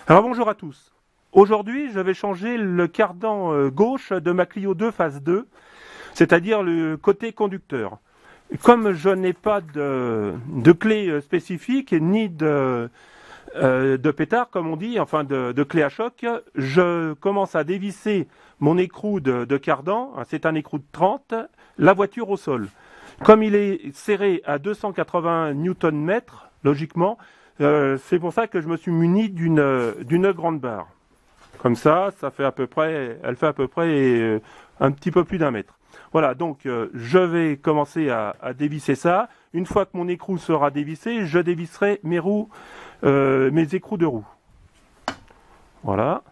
Alors bonjour à tous. Aujourd'hui, je vais changer le cardan gauche de ma Clio 2 phase 2, c'est-à-dire le côté conducteur. Comme je n'ai pas de clé spécifique ni de pétard, comme on dit, enfin de clé à choc, je commence à dévisser mon écrou de cardan, c'est un écrou de 30, la voiture au sol. Comme il est serré à 280 Nm, logiquement, c'est pour ça que je me suis muni d'une grande barre. Comme ça fait à peu près, elle fait à peu près un petit peu plus d'1 mètre. Voilà, donc je vais commencer à dévisser ça. Une fois que mon écrou sera dévissé, je dévisserai mes roues, mes écrous de roues. Voilà.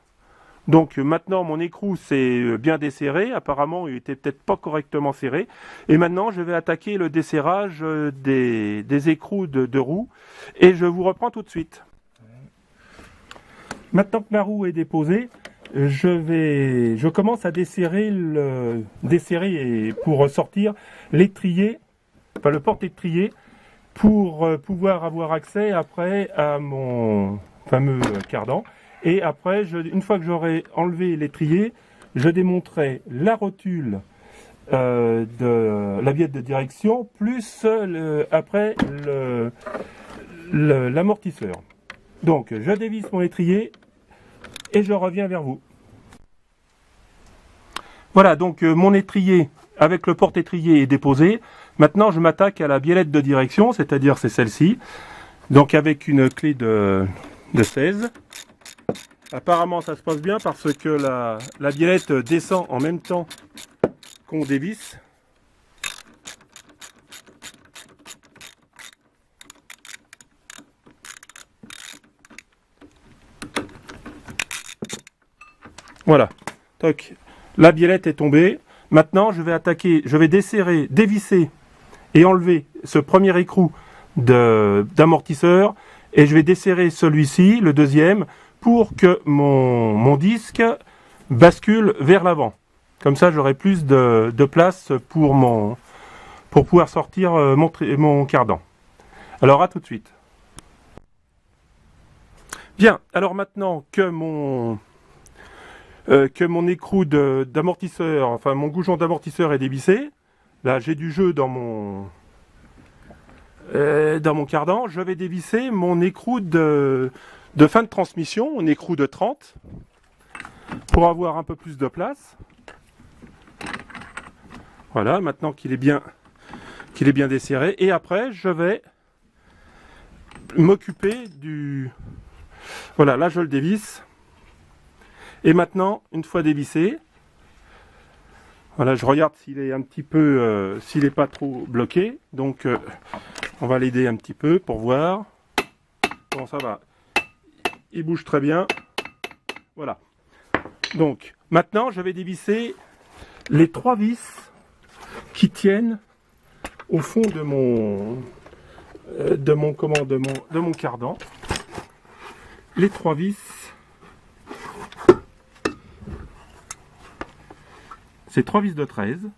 Donc maintenant mon écrou s'est bien desserré, apparemment il était peut-être pas correctement serré. Et maintenant je vais attaquer le desserrage des écrous de roues et je vous reprends tout de suite. Maintenant que ma roue est déposée, je commence à desserrer pour sortir l'étrier, enfin le porte-étrier, pour pouvoir avoir accès après à mon fameux cardan. Et après, une fois que j'aurai enlevé l'étrier, je démonterai la rotule de la viette de direction, plus après l'amortisseur. Donc, je dévisse mon étrier et je reviens vers vous. Voilà, donc mon étrier avec le porte-étrier est déposé. Maintenant, je m'attaque à la biellette de direction, c'est-à-dire c'est celle-ci. Donc avec une clé de 16. Apparemment, ça se passe bien parce que la biellette descend en même temps qu'on dévisse. Voilà. Donc, la biellette est tombée. Maintenant, je vais desserrer, dévisser et enlever ce premier écrou d'amortisseur et je vais desserrer celui-ci, le deuxième, pour que mon disque bascule vers l'avant. Comme ça, j'aurai plus de place pour pouvoir sortir mon cardan. Alors, à tout de suite. Bien, alors maintenant que mon écrou d'amortisseur, enfin mon goujon d'amortisseur est dévissé, là j'ai du jeu dans mon cardan, je vais dévisser mon écrou de fin de transmission, mon écrou de 30, pour avoir un peu plus de place. Voilà, maintenant qu'il est bien desserré. Et après, je vais m'occuper du... Voilà, là je le dévisse. Et maintenant, une fois dévissé, voilà, je regarde s'il est un petit peu, s'il n'est pas trop bloqué. Donc, on va l'aider un petit peu pour voir. Bon, ça va. Il bouge très bien. Voilà. Donc, maintenant, je vais dévisser les 3 vis qui tiennent au fond de mon cardan. Les 3 vis. C'est 3 vis de 13.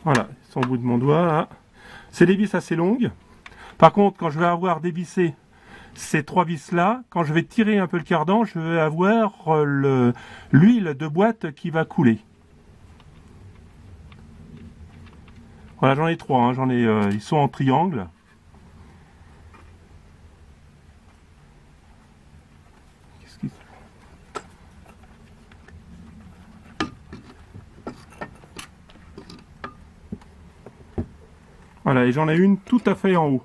Voilà, ils sont au bout de mon doigt là. C'est des vis assez longues. Par contre, quand je vais avoir dévissé ces 3 vis là, quand je vais tirer un peu le cardan, je vais avoir l'huile de boîte qui va couler. Voilà, j'en ai 3, hein, ils sont en triangle. Voilà, et j'en ai une tout à fait en haut.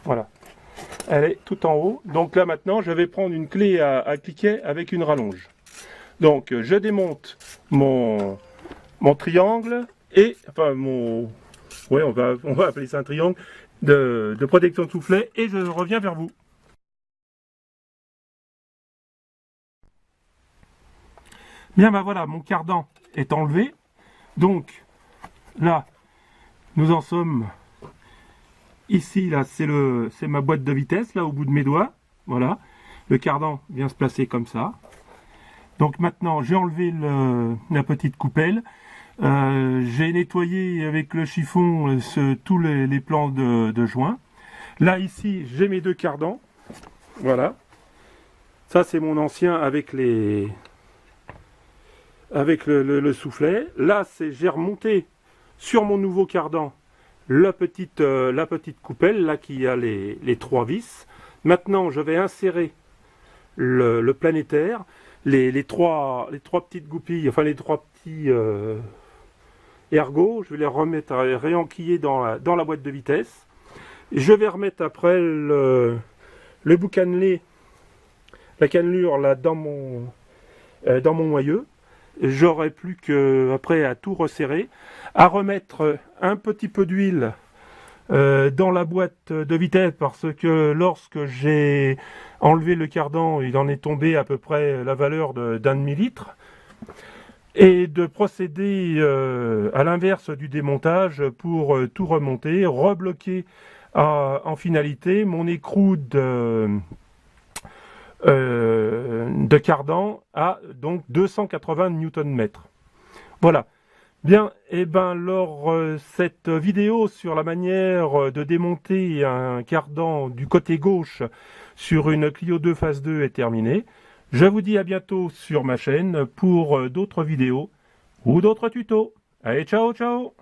Voilà. Elle est tout en haut. Donc là maintenant, je vais prendre une clé à cliquet avec une rallonge. Donc je démonte mon triangle et enfin ouais, on va appeler ça un triangle de protection de soufflet et je reviens vers vous. Bien, ben voilà, mon cardan est enlevé. Donc là, nous en sommes ici, là, c'est ma boîte de vitesse, là, au bout de mes doigts. Voilà. Le cardan vient se placer comme ça. Donc maintenant, j'ai enlevé la petite coupelle. J'ai nettoyé avec le chiffon tous les plans de joint. Là, ici, j'ai mes deux cardans. Voilà. Ça, c'est mon ancien avec le soufflet. Là, j'ai remonté sur mon nouveau cardan la petite coupelle là qui a les trois vis. Maintenant, je vais insérer le planétaire, les trois petites goupilles, enfin les trois petits ergots. Je vais les remettre à réenquiller dans la boîte de vitesse. Je vais remettre après le bout cannelé, la cannelure là dans mon noyau. J'aurai plus que après à tout resserrer, à remettre un petit peu d'huile dans la boîte de vitesse, parce que lorsque j'ai enlevé le cardan, il en est tombé à peu près la valeur d'un demi-litre, et de procéder à l'inverse du démontage pour tout remonter, rebloquer en finalité mon écrou de cardan à donc 280 Nm. Voilà. Bien, et ben alors cette vidéo sur la manière de démonter un cardan du côté gauche sur une Clio 2 phase 2 est terminée. Je vous dis à bientôt sur ma chaîne pour d'autres vidéos ou d'autres tutos. Allez, ciao, ciao!